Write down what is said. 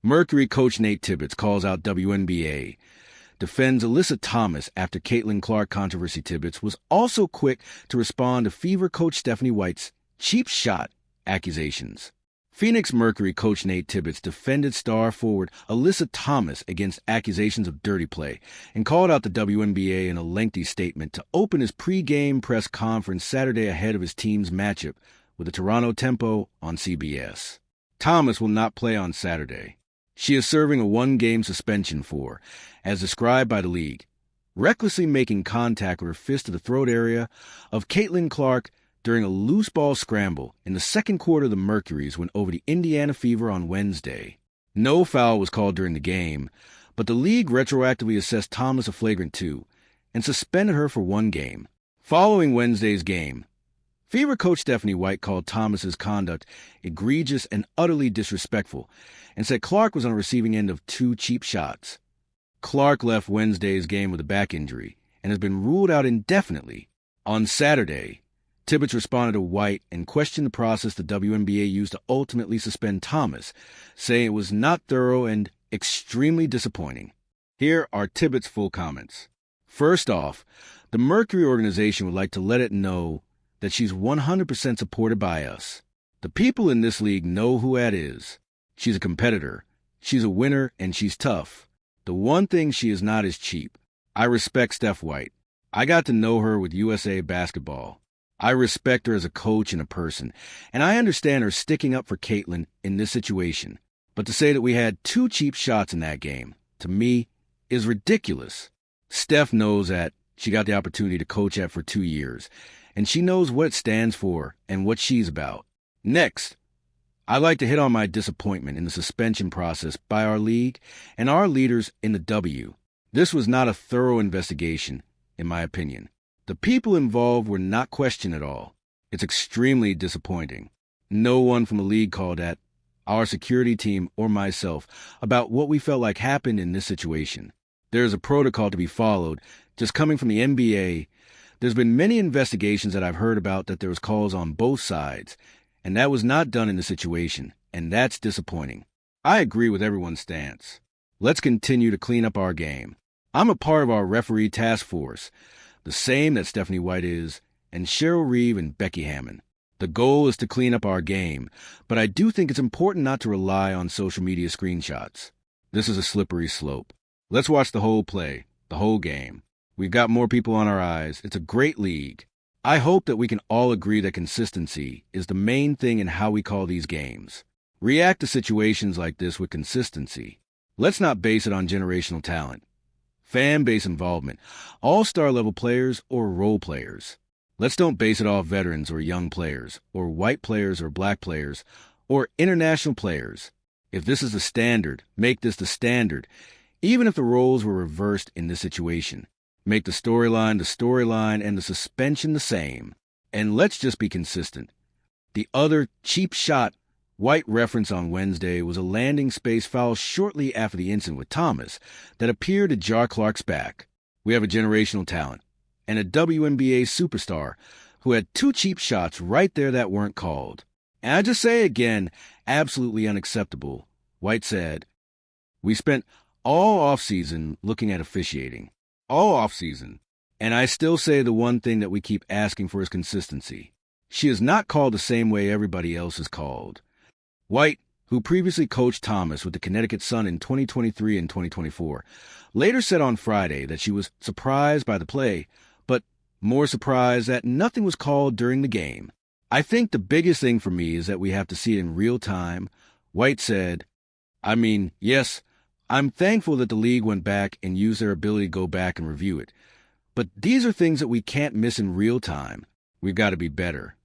Mercury coach Nate Tibbetts calls out WNBA, defends Alyssa Thomas after Caitlin Clark controversy. Tibbetts was also quick to respond to Fever coach Stephanie White's cheap shot accusations. Phoenix Mercury coach Nate Tibbetts defended star forward Alyssa Thomas against accusations of dirty play and called out the WNBA in a lengthy statement to open his pregame press conference Saturday ahead of his team's matchup with the Toronto Tempo on CBS. Thomas will not play on Saturday. She is serving a one-game suspension for, as described by the league, recklessly making contact with her fist to the throat area of Caitlin Clark during a loose ball scramble in the second quarter. The Mercury's went over the Indiana Fever on Wednesday. No foul was called during the game, but the league retroactively assessed Thomas a flagrant 2 and suspended her for one game. Following Wednesday's game, Fever coach Stephanie White called Thomas's conduct egregious and utterly disrespectful and said Clark was on the receiving end of 2 cheap shots. Clark left Wednesday's game with a back injury and has been ruled out indefinitely. On Saturday, Tibbetts responded to White and questioned the process the WNBA used to ultimately suspend Thomas, saying it was not thorough and extremely disappointing. Here are Tibbetts' full comments. First off, the Mercury organization would like to let it know that she's 100% supported by us. The people in this league know who that is. She's a competitor, she's a winner, and she's tough. The one thing she is not is cheap. I respect Steph White. I got to know her with USA Basketball. I respect her as a coach and a person, and I understand her sticking up for Caitlin in this situation. But to say that we had 2 cheap shots in that game, to me, is ridiculous. Steph knows that she got the opportunity to coach at for 2 years, and she knows what it stands for and what she's about. Next, I'd like to hit on my disappointment in the suspension process by our league and our leaders in the W. This was not a thorough investigation, in my opinion. The people involved were not questioned at all. It's extremely disappointing. No one from the league called at our security team or myself about what we felt like happened in this situation. There is a protocol to be followed. Just coming from the NBA, there's been many investigations that I've heard about that there was calls on both sides, and that was not done in the situation, and that's disappointing. I agree with everyone's stance. Let's continue to clean up our game. I'm a part of our referee task force, the same that Stephanie White is, and Cheryl Reeve and Becky Hammond. The goal is to clean up our game, but I do think it's important not to rely on social media screenshots. This is a slippery slope. Let's watch the whole play, the whole game. We've got more people on our eyes. It's a great league. I hope that we can all agree that consistency is the main thing in how we call these games. React to situations like this with consistency. Let's not base it on generational talent, fan base involvement, all-star level players, or role players. Let's don't base it off veterans or young players, or white players or black players, or international players. If this is the standard, make this the standard, even if the roles were reversed in this situation. Make the storyline, and the suspension the same. And let's just be consistent. The other cheap shot White reference on Wednesday was a landing space foul shortly after the incident with Thomas that appeared to jar Clark's back. We have a generational talent and a WNBA superstar who had 2 cheap shots right there that weren't called. And I just say again, absolutely unacceptable. White said, "We spent all offseason looking at officiating. All offseason. And I still say the one thing that we keep asking for is consistency. She is not called the same way everybody else is called." White, who previously coached Thomas with the Connecticut Sun in 2023 and 2024, later said on Friday that she was surprised by the play, but more surprised that nothing was called during the game. "I think the biggest thing for me is that we have to see it in real time." White said, yes, I'm thankful that the league went back and used their ability to go back and review it. But these are things that we can't miss in real time. We've got to be better.